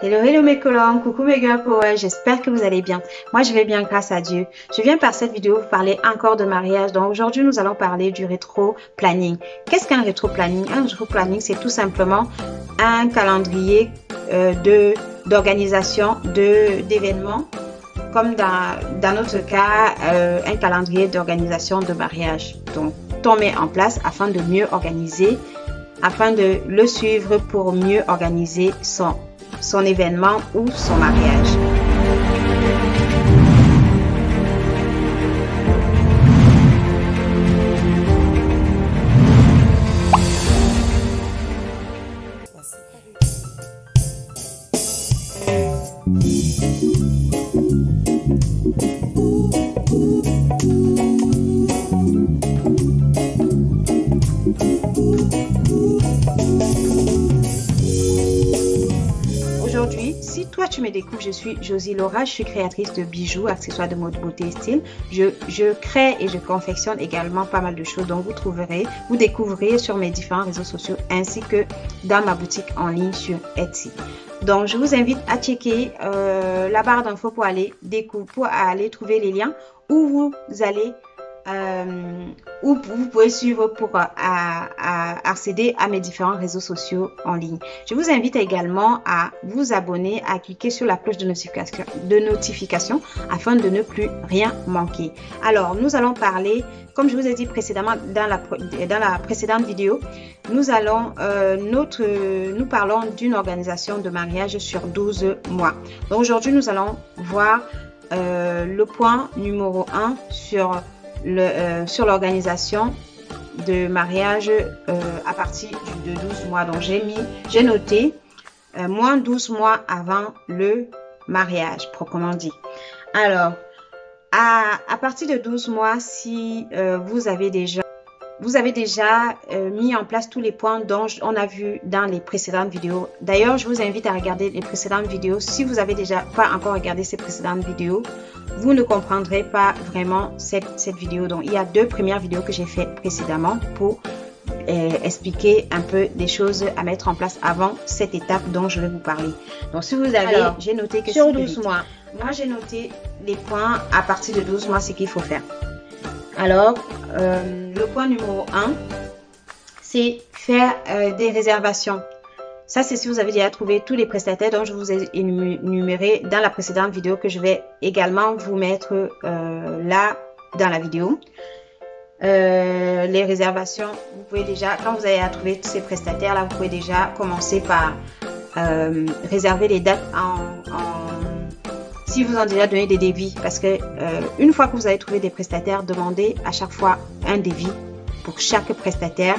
Hello, hello mes colons, coucou mes girl power, j'espère que vous allez bien. Moi je vais bien grâce à Dieu. Je viens par cette vidéo vous parler encore de mariage. Donc aujourd'hui nous allons parler du rétro planning. Qu'est-ce qu'un rétro planning? Un rétro planning c'est tout simplement un calendrier d'organisation d'événements, comme dans notre cas un calendrier d'organisation de mariage. Donc on met en place afin de mieux organiser, afin de le suivre pour mieux organiser son événement ou son mariage. Aujourd'hui, si toi tu me découvres, je suis Josie Laura, je suis créatrice de bijoux, accessoires de mode, beauté et style. Je crée et je confectionne également pas mal de choses dont vous découvrirez sur mes différents réseaux sociaux ainsi que dans ma boutique en ligne sur Etsy. Donc je vous invite à checker la barre d'infos pour aller trouver les liens où vous pouvez suivre pour accéder à mes différents réseaux sociaux en ligne. Je vous invite également à vous abonner, à cliquer sur la cloche de notification afin de ne plus rien manquer. Alors, nous allons parler, comme je vous ai dit précédemment dans la précédente vidéo, nous parlons d'une organisation de mariage sur 12 mois. Donc aujourd'hui, nous allons voir le point numéro 1 sur l'organisation de mariage à partir de 12 mois. Donc j'ai noté moins 12 mois avant le mariage proprement dit. Alors à partir de 12 mois, si vous avez déjà mis en place tous les points dont on a vu dans les précédentes vidéos. D'ailleurs, je vous invite à regarder les précédentes vidéos. Si vous avez déjà pas encore regardé ces précédentes vidéos, vous ne comprendrez pas vraiment cette vidéo. Donc, il y a deux premières vidéos que j'ai faites précédemment pour expliquer un peu des choses à mettre en place avant cette étape dont je vais vous parler. Donc, si vous avez, j'ai noté que sur 12 mois, moi j'ai noté les points à partir de 12 mois, ce qu'il faut faire. Alors, le point numéro 1, c'est faire des réservations. Ça, c'est si vous avez déjà trouvé tous les prestataires dont je vous ai énuméré dans la précédente vidéo que je vais également vous mettre là dans la vidéo. Les réservations, vous pouvez déjà, quand vous avez trouvé tous ces prestataires là, vous pouvez déjà commencer par réserver les dates si vous en déjà donné des devis, parce que une fois que vous avez trouvé des prestataires, demandez à chaque fois un devis pour chaque prestataire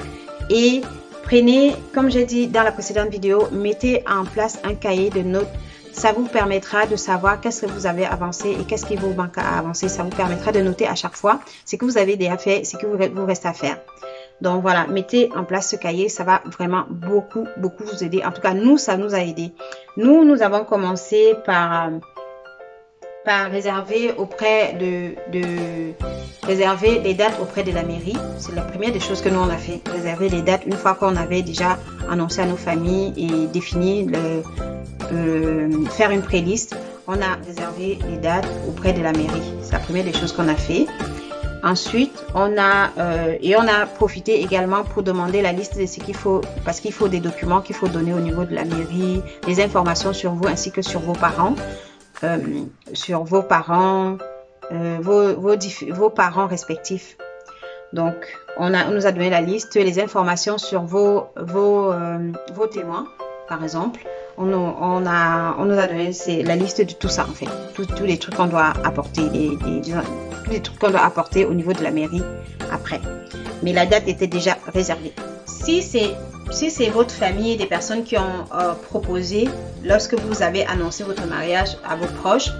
et prenez, comme j'ai dit dans la précédente vidéo, mettez en place un cahier de notes. Ça vous permettra de savoir qu'est-ce que vous avez avancé et qu'est-ce qui vous manque à avancer. Ça vous permettra de noter à chaque fois ce que vous avez déjà fait, ce que vous reste à faire. Donc voilà, mettez en place ce cahier, ça va vraiment beaucoup vous aider. En tout cas, nous, ça nous a aidé. Nous avons commencé par réserver réserver les dates auprès de la mairie. C'est la première des choses que nous on a fait, réserver les dates une fois qu'on avait déjà annoncé à nos familles et défini faire une pré-liste. On a réservé les dates auprès de la mairie. C'est la première des choses qu'on a fait. Ensuite, on a profité également pour demander la liste de ce qu'il faut, parce qu'il faut des documents qu'il faut donner au niveau de la mairie, des informations sur vous ainsi que sur vos parents. Vos parents respectifs. Donc, on nous a donné la liste, les informations sur vos témoins, par exemple. On nous a donné la liste de tout ça, en fait. Tous les trucs qu'on doit apporter, tous les trucs qu'on doit apporter au niveau de la mairie après. Mais la date était déjà réservée. Si c'est votre famille, des personnes qui ont proposé, lorsque vous avez annoncé votre mariage à vos proches,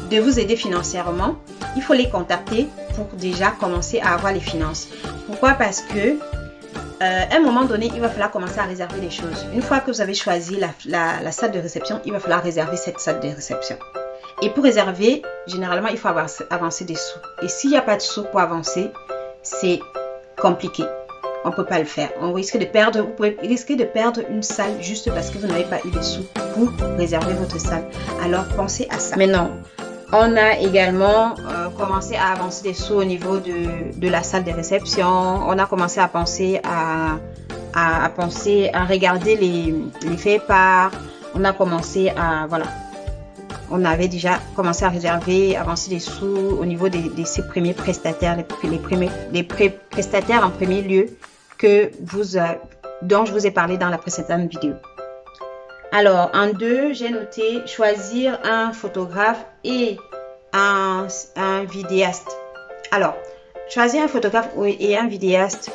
de vous aider financièrement, il faut les contacter pour déjà commencer à avoir les finances. Pourquoi? Parce que à un moment donné, il va falloir commencer à réserver les choses. Une fois que vous avez choisi la salle de réception, il va falloir réserver cette salle de réception. Et pour réserver, généralement, il faut avancer des sous. Et s'il n'y a pas de sous pour avancer, c'est compliqué. on peut pas le faire. On risque de perdre, vous pouvez risquer de perdre une salle juste parce que vous n'avez pas eu de sous pour réserver votre salle. Alors pensez à ça. Maintenant, on a également commencé à avancer des sous au niveau de la salle de réception. On a commencé à penser à regarder les faits-part. On a commencé à, voilà, on avait déjà commencé à réserver, avancer des sous au niveau de ces premiers prestataires, les prestataires en premier lieu dont je vous ai parlé dans la précédente vidéo. Alors, en 2, j'ai noté choisir un photographe et un vidéaste. Alors, choisir un photographe et un vidéaste,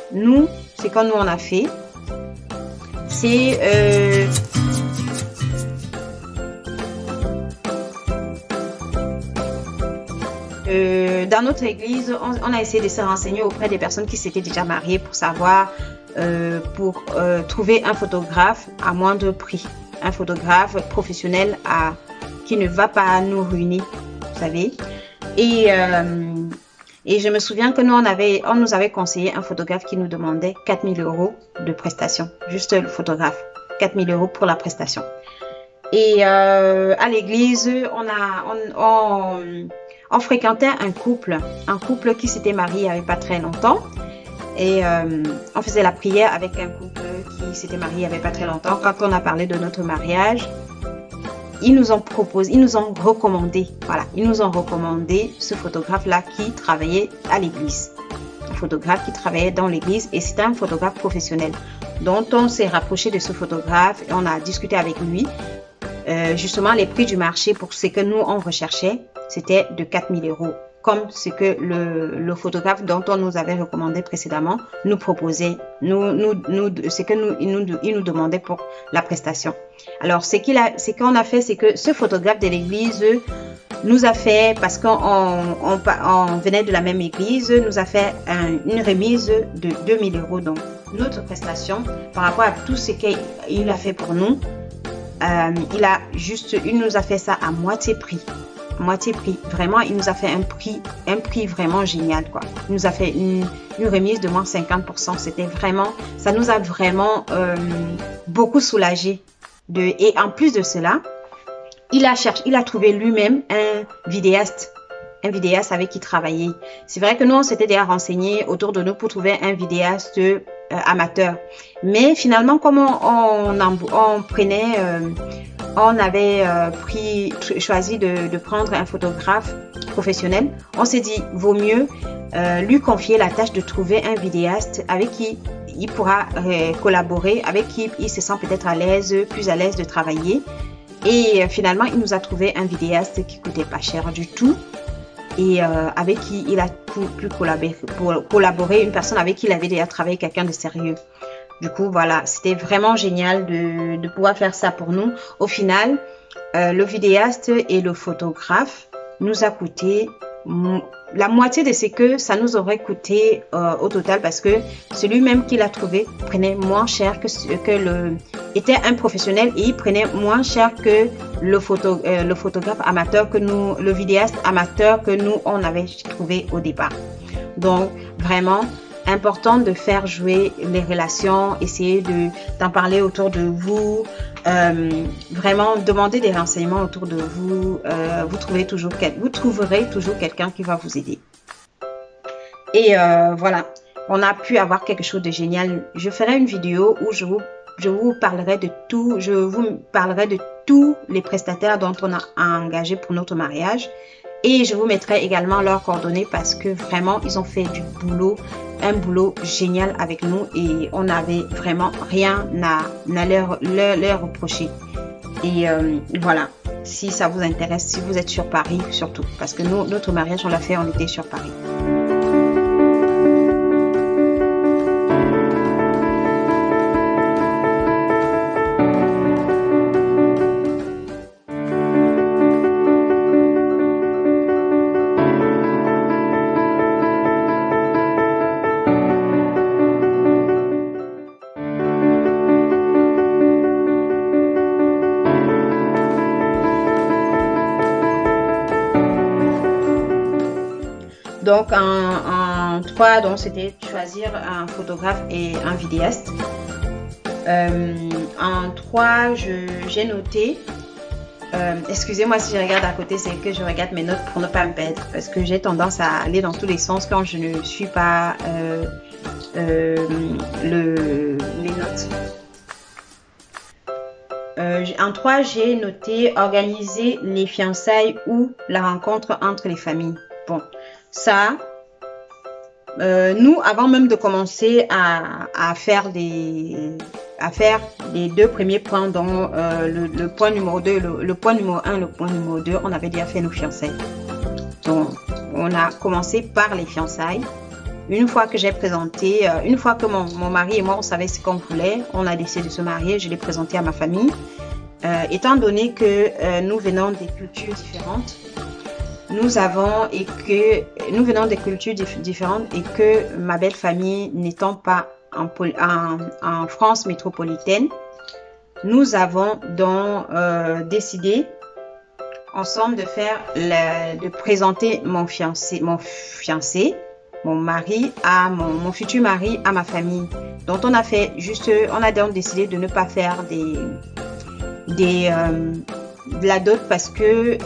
c'est comme nous on a fait. C'est dans notre église, on a essayé de se renseigner auprès des personnes qui s'étaient déjà mariées pour savoir, pour trouver un photographe à moindre prix. Un photographe professionnel qui ne va pas nous ruiner, vous savez. Et je me souviens que on nous avait conseillé un photographe qui nous demandait 4 000 € de prestation. Juste le photographe, 4 000 € pour la prestation. Et à l'église, on fréquentait un couple qui s'était marié il n'y avait pas très longtemps. Et on faisait la prière avec un couple qui s'était marié il n'y avait pas très longtemps. Quand on a parlé de notre mariage, ils nous ont recommandé ce photographe-là qui travaillait à l'église. Un photographe qui travaillait dans l'église et c'était un photographe professionnel. Donc on s'est rapproché de ce photographe et on a discuté avec lui. Justement, les prix du marché pour ce que nous on recherchait, c'était de 4 000 €. Comme ce que le photographe dont on nous avait recommandé précédemment nous proposait, il nous demandait pour la prestation. Alors, ce qu'on a fait, c'est que ce photographe de l'église nous a fait, parce qu'on venait de la même église, nous a fait une remise de 2 000 €. Donc, notre prestation, par rapport à tout ce qu'il a fait pour nous, il nous a fait ça à moitié prix. Vraiment, il nous a fait un prix vraiment génial, quoi. Il nous a fait une remise de moins 50%. Ça nous a vraiment beaucoup soulagé. Et en plus de cela, il a trouvé lui-même un vidéaste avec qui travailler. C'est vrai que nous, on s'était déjà renseigné autour de nous pour trouver un vidéaste amateur. Mais finalement, comme on avait choisi de prendre un photographe professionnel, on s'est dit, vaut mieux lui confier la tâche de trouver un vidéaste avec qui il pourra collaborer, avec qui il se sent peut-être plus à l'aise de travailler. Et finalement, il nous a trouvé un vidéaste qui coûtait pas cher du tout et avec qui il a pu collaborer, une personne avec qui il avait déjà travaillé, quelqu'un de sérieux. Du coup, voilà, c'était vraiment génial de pouvoir faire ça pour nous. Au final, le vidéaste et le photographe nous a coûté la moitié de ce que ça nous aurait coûté au total, parce que celui-même qui l'a trouvé prenait moins cher était un professionnel et il prenait moins cher que le photographe amateur le vidéaste amateur que nous on avait trouvé au départ. Donc vraiment important de faire jouer les relations, essayer d'en parler autour de vous, vraiment demander des renseignements autour de vous. Vous trouverez toujours quelqu'un qui va vous aider. Et voilà, on a pu avoir quelque chose de génial. Je ferai une vidéo où je vous parlerai de tous les prestataires dont on a engagé pour notre mariage. Et je vous mettrai également leurs coordonnées parce que vraiment, ils ont fait un boulot génial avec nous et on n'avait vraiment rien à leur reprocher. Et voilà, si ça vous intéresse, si vous êtes sur Paris surtout, parce que nous, notre mariage, on l'a fait, on était sur Paris. Donc, en En 3, donc c'était choisir un photographe et un vidéaste. En 3, j'ai noté, excusez-moi si je regarde à côté, c'est que je regarde mes notes pour ne pas me perdre, parce que j'ai tendance à aller dans tous les sens quand je ne suis pas les notes. En 3, j'ai noté organiser les fiançailles ou la rencontre entre les familles. Bon, ça, nous, avant même de commencer à faire les 2 premiers points, dont le point numéro 2, le point numéro 1, le point numéro 2, on avait déjà fait nos fiançailles. Donc, on a commencé par les fiançailles. Une fois que j'ai présenté, une fois que mon mari et moi, on savait ce qu'on voulait, on a décidé de se marier, je l'ai présenté à ma famille. Étant donné que nous venons des cultures différentes, nous venons des cultures différentes et que ma belle famille n'étant pas en France métropolitaine, nous avons donc décidé ensemble de présenter mon mari mon futur mari à ma famille. Donc on a donc décidé de ne pas faire de la dot parce que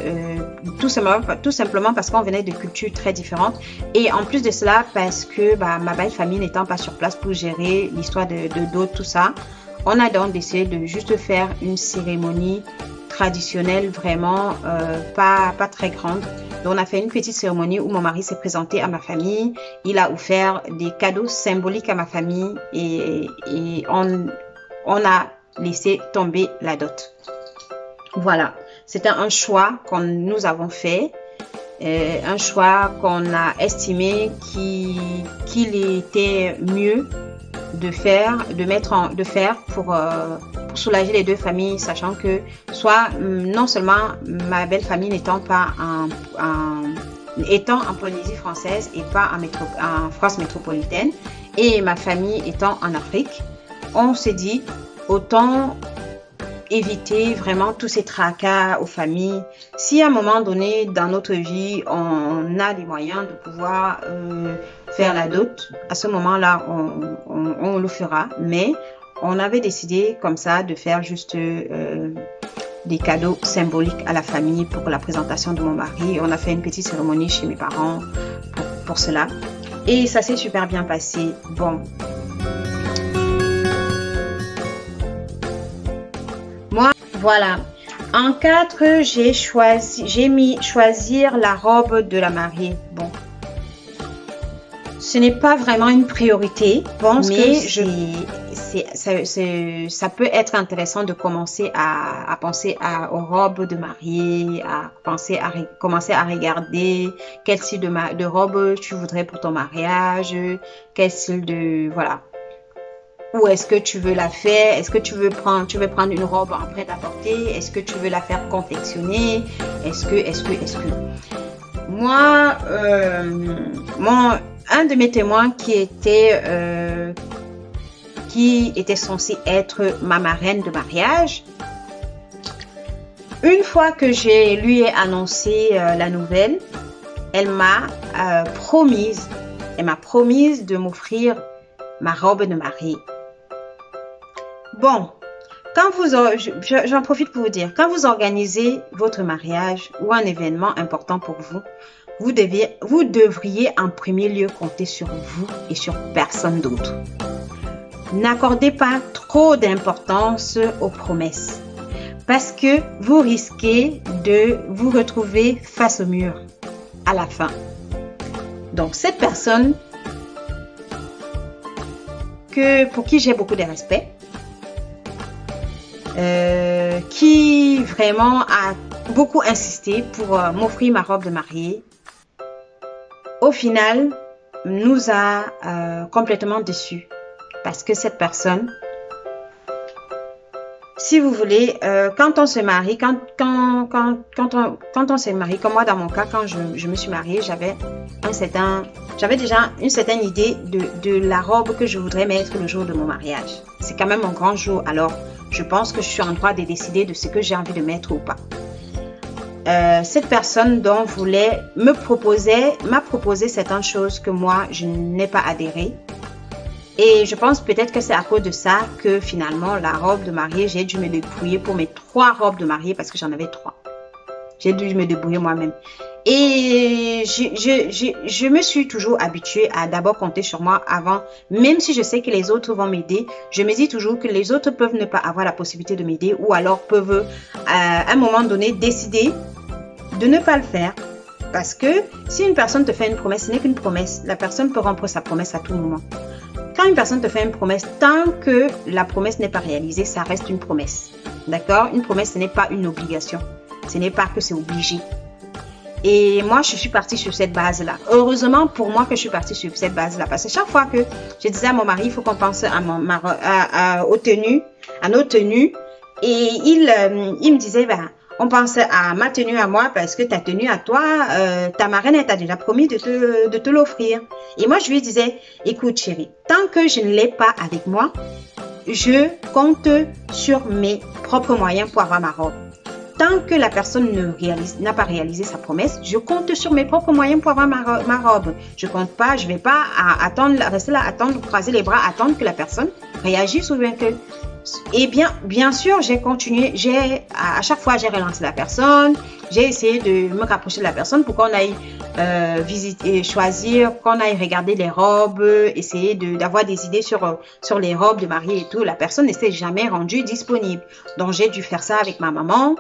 tout simplement parce qu'on venait de cultures très différentes, et en plus de cela parce que ma belle famille n'étant pas sur place pour gérer l'histoire de dot, tout ça, on a donc décidé de juste faire une cérémonie traditionnelle vraiment pas très grande. Donc on a fait une petite cérémonie où mon mari s'est présenté à ma famille, il a offert des cadeaux symboliques à ma famille et on a laissé tomber la dot. Voilà, c'était un choix que nous avons fait, un choix qu'on a estimé qu'il était mieux de faire pour soulager les 2 familles, sachant que non seulement ma belle famille n'étant pas étant en Polynésie française et pas en France métropolitaine, et ma famille étant en Afrique, on s'est dit autant éviter vraiment tous ces tracas aux familles. Si à un moment donné dans notre vie on a les moyens de pouvoir faire la dot, à ce moment-là on le fera, mais on avait décidé comme ça de faire juste des cadeaux symboliques à la famille pour la présentation de mon mari. On a fait une petite cérémonie chez mes parents pour cela et ça s'est super bien passé. Bon, moi, voilà. En 4, j'ai mis choisir la robe de la mariée. Bon, ce n'est pas vraiment une priorité, mais ça peut être intéressant de commencer à penser aux robes de mariée, commencer à regarder quel style de robe tu voudrais pour ton mariage, quel style de, voilà. Où est-ce que tu veux la faire? Est-ce que tu veux prendre une robe en prêt-à-porter? Est-ce que tu veux la faire confectionner? Est-ce que moi, un de mes témoins qui était censé être ma marraine de mariage, une fois que je lui ai annoncé la nouvelle, elle m'a promise de m'offrir ma robe de mariée. Bon, j'en profite pour vous dire, quand vous organisez votre mariage ou un événement important pour vous, vous devriez en premier lieu compter sur vous et sur personne d'autre. N'accordez pas trop d'importance aux promesses parce que vous risquez de vous retrouver face au mur à la fin. Donc, cette personne pour qui j'ai beaucoup de respect, qui vraiment a beaucoup insisté pour m'offrir ma robe de mariée, au final nous a complètement déçus parce que cette personne, si vous voulez, quand on se marie, quand on se marie, comme moi dans mon cas, quand je me suis mariée, j'avais déjà une certaine idée de la robe que je voudrais mettre le jour de mon mariage. C'est quand même un grand jour, alors je pense que je suis en droit de décider de ce que j'ai envie de mettre ou pas. cette personne dont voulait m'a proposé certaines choses que moi, je n'ai pas adhéré. Et je pense peut-être que c'est à cause de ça que finalement, la robe de mariée, j'ai dû me débrouiller pour mes 3 robes de mariée parce que j'en avais 3. J'ai dû me débrouiller moi-même. Et je me suis toujours habituée à d'abord compter sur moi avant, même si je sais que les autres vont m'aider, je me dis toujours que les autres peuvent ne pas avoir la possibilité de m'aider ou alors peuvent à un moment donné décider de ne pas le faire. Parce que si une personne te fait une promesse, ce n'est qu'une promesse. La personne peut rompre sa promesse à tout moment. Quand une personne te fait une promesse, tant que la promesse n'est pas réalisée, ça reste une promesse. D'accord? Une promesse, ce n'est pas une obligation. Ce n'est pas que c'est obligé. Et moi, je suis partie sur cette base-là. Heureusement pour moi que je suis partie sur cette base-là. Parce que chaque fois que je disais à mon mari, il faut qu'on pense aux tenues, à nos tenues. Et il me disait, ben, on pense à ma tenue à moi parce que ta tenue à toi, ta marraine, elle t'a déjà promis de te l'offrir. Et moi, je lui disais, écoute chérie, tant que je ne l'ai pas avec moi, je compte sur mes propres moyens pour avoir ma robe. Tant que la personne n'a pas réalisé sa promesse, je compte sur mes propres moyens pour avoir ma robe. Je compte pas, je vais pas rester là, attendre, croiser les bras, attendre que la personne réagisse ou bien que... Et bien sûr, j'ai continué, à chaque fois, j'ai relancé la personne, j'ai essayé de me rapprocher de la personne pour qu'on aille visiter, choisir, qu'on aille regarder les robes, essayer d'avoir des idées sur les robes de mariée et tout. La personne ne s'est jamais rendue disponible. Donc, j'ai dû faire ça avec ma maman.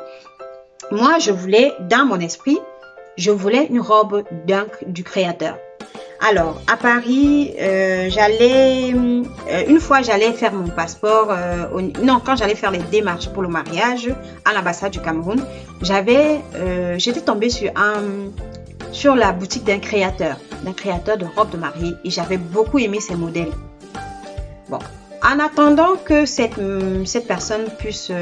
Moi, je voulais, dans mon esprit, je voulais une robe du créateur. Alors, à Paris, une fois, j'allais faire mon passeport, quand j'allais faire les démarches pour le mariage à l'ambassade du Cameroun, j'étais tombée sur la boutique d'un créateur de robes de mariée et j'avais beaucoup aimé ses modèles. Bon, en attendant que cette personne puisse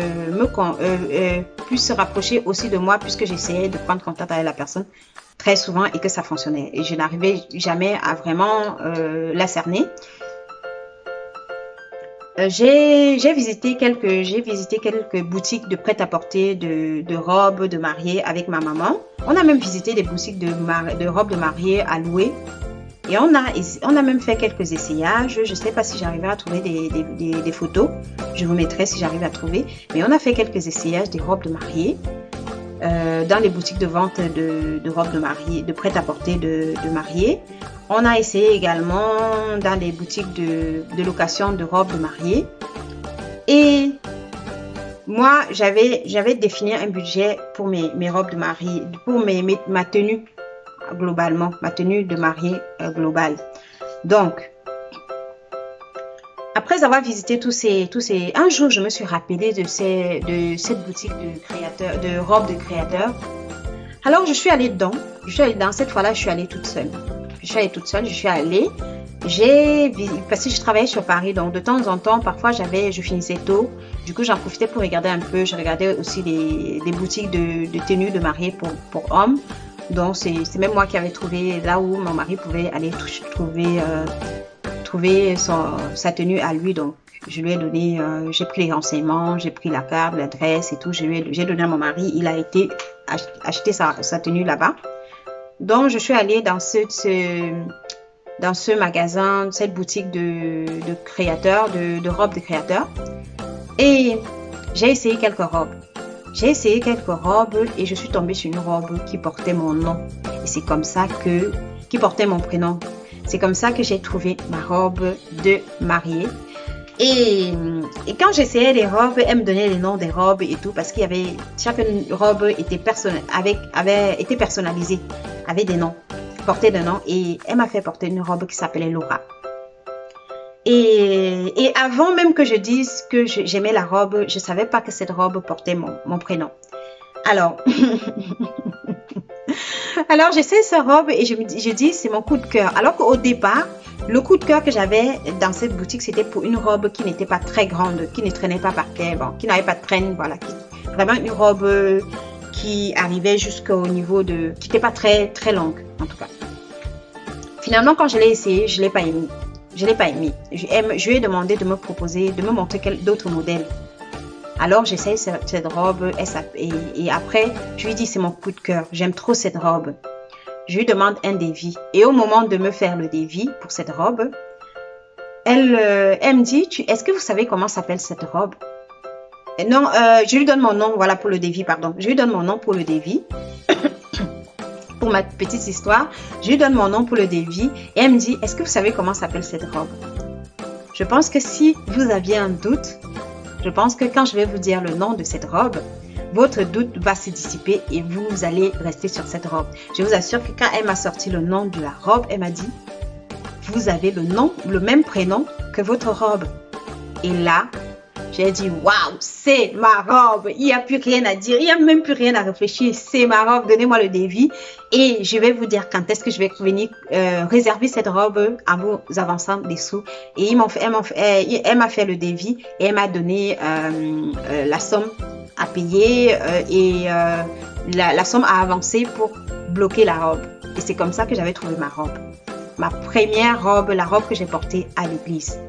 se rapprocher aussi de moi puisque j'essayais de prendre contact avec la personne, très souvent et que ça fonctionnait. Et je n'arrivais jamais à vraiment la cerner. J'ai visité quelques boutiques de prêt-à-porter de robes de mariée avec ma maman. On a même visité des boutiques de robes de mariée à louer. Et on a même fait quelques essayages. Je ne sais pas si j'arriverai à trouver des photos. Je vous mettrai si j'arrive à trouver. Mais on a fait quelques essayages des robes de mariée. Dans les boutiques de vente de robes de mariée, de prêt-à-porter de mariée. On a essayé également dans les boutiques de location de robes de mariée. Et moi, j'avais défini un budget pour mes robes de mariée, pour ma tenue globalement, ma tenue de mariée globale. Donc, après avoir visité un jour, je me suis rappelée de cette boutique de robes de créateurs. Alors, je suis allée dedans. Cette fois-là, je suis allée toute seule. Parce que je travaillais sur Paris, donc de temps en temps, parfois, je finissais tôt. Du coup, j'en profitais pour regarder un peu. Je regardais aussi des boutiques de tenues de mariée pour hommes. Donc, c'est même moi qui avais trouvé là où mon mari pouvait aller trouver sa tenue à lui. Donc, je lui ai donné, j'ai pris les renseignements, j'ai pris la carte, l'adresse et tout. J'ai donné à mon mari. Il a été acheter sa tenue là-bas. Donc, je suis allée dans ce magasin, cette boutique de créateurs, de robes de créateurs. Et j'ai essayé quelques robes. Et je suis tombée sur une robe qui portait mon nom. Et c'est comme ça qui portait mon prénom. C'est comme ça que j'ai trouvé ma robe de mariée. Et quand j'essayais les robes, elle me donnait les noms des robes et tout parce qu'il y avait, chaque robe avait été personnalisée, avait des noms, portait des noms. Et elle m'a fait porter une robe qui s'appelait Laura. Et avant même que je dise que j'aimais la robe, je ne savais pas que cette robe portait mon prénom. Alors, j'essaie cette robe et je dis c'est mon coup de cœur. Alors qu'au départ, le coup de cœur que j'avais dans cette boutique, c'était pour une robe qui n'était pas très grande, qui ne traînait pas par terre, bon, qui n'avait pas de traîne, voilà. Vraiment une robe qui arrivait jusqu'au niveau qui n'était pas très, très longue, en tout cas. Finalement, quand je l'ai essayé, je ne l'ai pas aimé. Je lui ai demandé de me proposer, de me montrer d'autres modèles. Alors j'essaye cette robe et après je lui dis c'est mon coup de cœur, j'aime trop cette robe. Je lui demande un devis et au moment de me faire le devis pour cette robe, elle me dit est-ce que vous savez comment s'appelle cette robe? Et non, je lui donne mon nom, voilà pour le devis, pardon. Je lui donne mon nom pour le devis. Pour ma petite histoire, je lui donne mon nom pour le devis et elle me dit est-ce que vous savez comment s'appelle cette robe? Je pense que si vous aviez un doute, je pense que quand je vais vous dire le nom de cette robe, votre doute va se dissiper et vous allez rester sur cette robe. Je vous assure que quand elle m'a sorti le nom de la robe, elle m'a dit vous avez le nom, le même prénom que votre robe. Et là, j'ai dit waouh, c'est ma robe. Il n'y a plus rien à dire, il n'y a même plus rien à réfléchir. C'est ma robe, donnez-moi le devis et je vais vous dire quand est-ce que je vais venir réserver cette robe en vous avançant des sous. Et elle m'a fait le devis et elle m'a donné la somme à payer et la somme à avancer pour bloquer la robe. Et c'est comme ça que j'avais trouvé ma robe. Ma première robe, la robe que j'ai portée à l'église.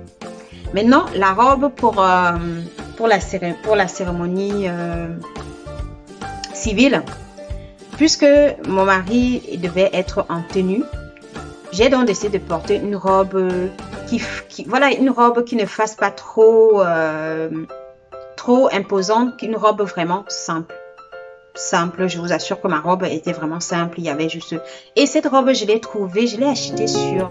Maintenant, la robe pour la cérémonie civile, puisque mon mari devait être en tenue, j'ai donc décidé de porter une robe une robe qui ne fasse pas trop imposante, une robe vraiment simple. Simple, je vous assure que ma robe était vraiment simple, il y avait juste... Et cette robe, je l'ai trouvée, je l'ai achetée sur...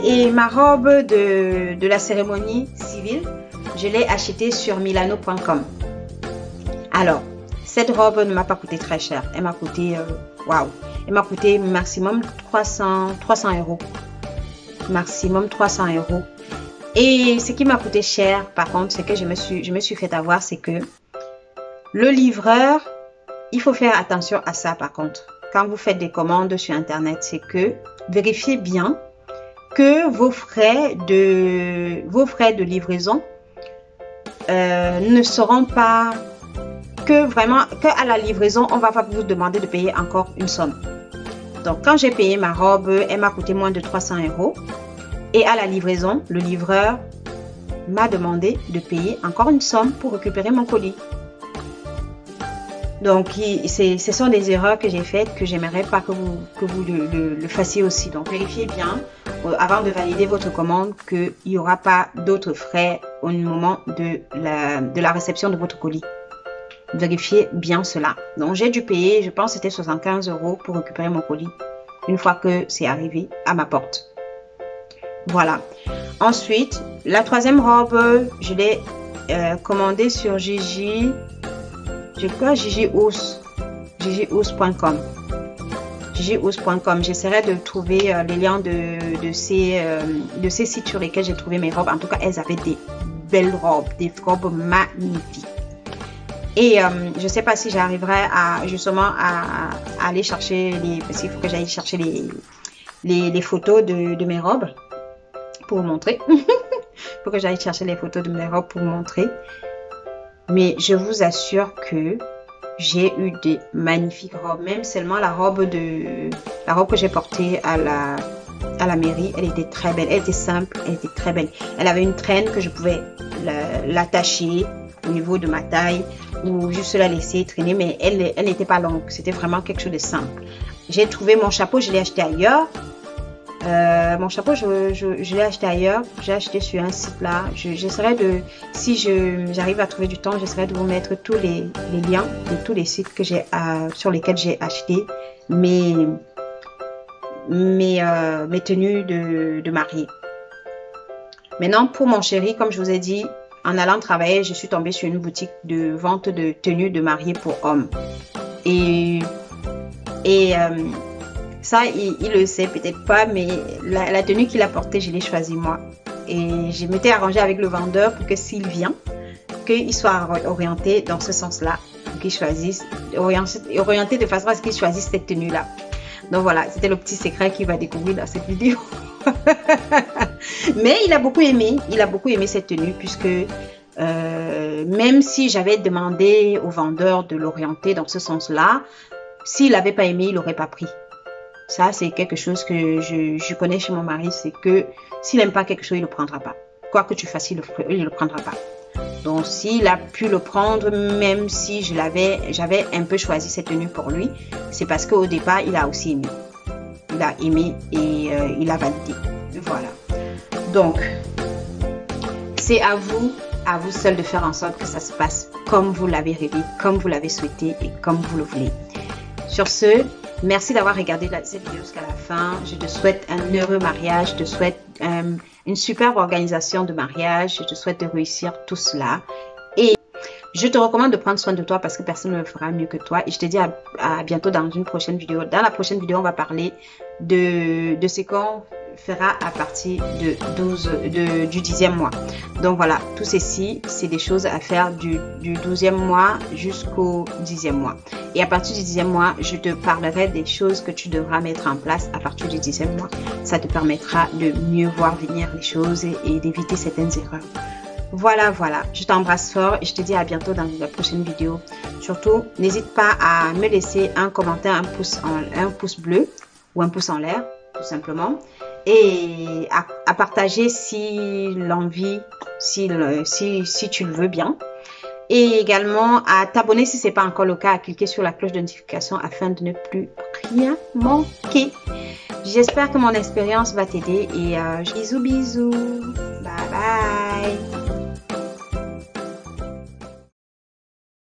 Et ma robe de la cérémonie civile, je l'ai achetée sur milano.com. Alors, cette robe ne m'a pas coûté très cher. Elle m'a coûté, waouh, elle m'a coûté maximum 300 euros. Maximum 300 euros. Et ce qui m'a coûté cher, par contre, c'est que je me suis fait avoir, c'est que le livreur, il faut faire attention à ça, par contre. Quand vous faites des commandes sur Internet, c'est que vérifiez bien que vos frais de livraison ne seront pas qu'à la livraison, on va pas vous demander de payer encore une somme. Donc, quand j'ai payé ma robe, elle m'a coûté moins de 300 euros. Et à la livraison, le livreur m'a demandé de payer encore une somme pour récupérer mon colis. Donc, ce sont des erreurs que j'ai faites que j'aimerais pas que vous le fassiez aussi. Donc, vérifiez bien avant de valider votre commande qu'il n'y aura pas d'autres frais au moment de la réception de votre colis. Vérifiez bien cela. Donc, j'ai dû payer, je pense que c'était 75 euros pour récupérer mon colis une fois que c'est arrivé à ma porte. Voilà. Ensuite, la troisième robe, je l'ai commandée sur Gigi. Je crois gigious.com. gigious.com. J'essaierai de trouver les liens de ces sites sur lesquels j'ai trouvé mes robes. En tout cas, elles avaient des belles robes, des robes magnifiques. Et je ne sais pas si j'arriverai justement à aller chercher parce qu'il faut que j'aille chercher les photos de mes robes pour vous montrer. Il faut que j'aille chercher les photos de mes robes pour vous montrer. Mais je vous assure que j'ai eu des magnifiques robes. Même seulement la robe que j'ai portée à la mairie, elle était très belle. Elle était simple, elle était très belle. Elle avait une traîne que je pouvais l'attacher au niveau de ma taille ou juste la laisser traîner, mais elle n'était pas longue. C'était vraiment quelque chose de simple. J'ai trouvé mon chapeau, je l'ai acheté ailleurs. Mon chapeau, je l'ai acheté ailleurs. J'ai acheté sur un site là. J'essaierai si j'arrive à trouver du temps, j'essaierai de vous mettre tous les liens de tous les sites sur lesquels j'ai acheté mes tenues de mariée. Maintenant, pour mon chéri, comme je vous ai dit, en allant travailler, je suis tombée sur une boutique de vente de tenues de mariée pour hommes. Et ça, il le sait peut-être pas, mais la tenue qu'il a portée, je l'ai choisie moi. Et je m'étais arrangée avec le vendeur pour que s'il vient, qu'il soit orienté dans ce sens-là, pour qu'il choisisse, orienté de façon à ce qu'il choisisse cette tenue-là. Donc voilà, c'était le petit secret qu'il va découvrir dans cette vidéo. Mais il a beaucoup aimé cette tenue puisque même si j'avais demandé au vendeur de l'orienter dans ce sens-là, s'il n'avait pas aimé, il n'aurait pas pris. Ça, c'est quelque chose que je connais chez mon mari, c'est que s'il n'aime pas quelque chose, il ne le prendra pas. Quoi que tu fasses, il ne le prendra pas. Donc, s'il a pu le prendre, même si j'avais un peu choisi cette tenue pour lui, c'est parce qu'au départ, il a aussi aimé. Il a aimé et il a validé. Voilà. Donc, c'est à vous seul de faire en sorte que ça se passe comme vous l'avez rêvé, comme vous l'avez souhaité et comme vous le voulez. Sur ce, merci d'avoir regardé cette vidéo jusqu'à la fin. Je te souhaite un heureux mariage, je te souhaite une superbe organisation de mariage, je te souhaite de réussir tout cela. Et je te recommande de prendre soin de toi parce que personne ne le fera mieux que toi. Et je te dis à bientôt dans une prochaine vidéo. Dans la prochaine vidéo, on va parler de ce qu'on fera à partir du 10e mois. Donc voilà, tout ceci, c'est des choses à faire du 12e mois jusqu'au 10e mois. Et à partir du 10e mois, je te parlerai des choses que tu devras mettre en place à partir du 10e mois. Ça te permettra de mieux voir venir les choses et d'éviter certaines erreurs. Voilà, je t'embrasse fort et je te dis à bientôt dans la prochaine vidéo. Surtout, n'hésite pas à me laisser un commentaire, un pouce bleu ou un pouce en l'air, tout simplement. Et à partager si l'envie, si tu le veux bien. Et également à t'abonner si ce n'est pas encore le cas, à cliquer sur la cloche de notification afin de ne plus rien manquer. J'espère que mon expérience va t'aider et bisous. Bye bye.